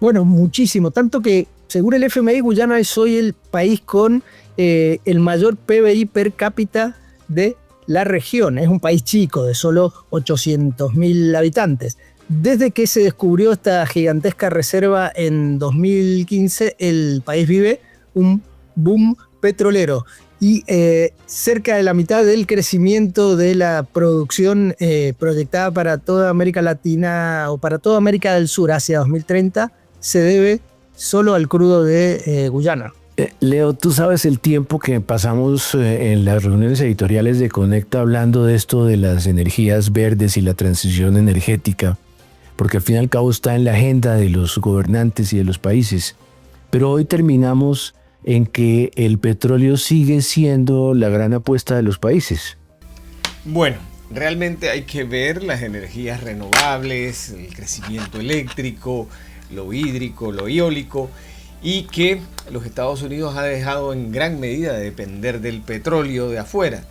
Bueno, muchísimo, tanto que según el FMI, Guyana es hoy el país con el mayor PBI per cápita de la región. Es un país chico, de solo 800.000 habitantes. Desde que se descubrió esta gigantesca reserva en 2015, el país vive un boom petrolero y cerca de la mitad del crecimiento de la producción proyectada para toda América Latina o para toda América del Sur hacia 2030 se debe solo al crudo de Guyana. Leo, tú sabes el tiempo que pasamos en las reuniones editoriales de Conecta hablando de esto de las energías verdes y la transición energética, porque al fin y al cabo está en la agenda de los gobernantes y de los países. Pero hoy terminamos en que el petróleo sigue siendo la gran apuesta de los países. Bueno, realmente hay que ver las energías renovables, el crecimiento eléctrico, lo hídrico, lo eólico, y que los Estados Unidos ha dejado en gran medida de depender del petróleo de afuera.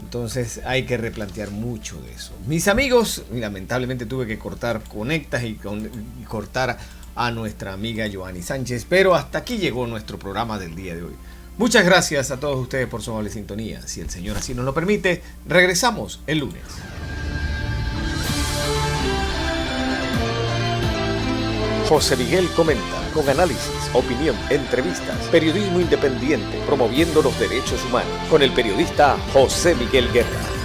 Entonces hay que replantear mucho de eso. Mis amigos, lamentablemente tuve que cortar Conectas y cortar a nuestra amiga Joanny Sánchez, pero hasta aquí llegó nuestro programa del día de hoy. Muchas gracias a todos ustedes por su amable sintonía. Si el Señor así nos lo permite, regresamos el lunes. José Miguel comenta, con análisis, opinión, entrevistas, periodismo independiente, promoviendo los derechos humanos, con el periodista José Miguel Guerra.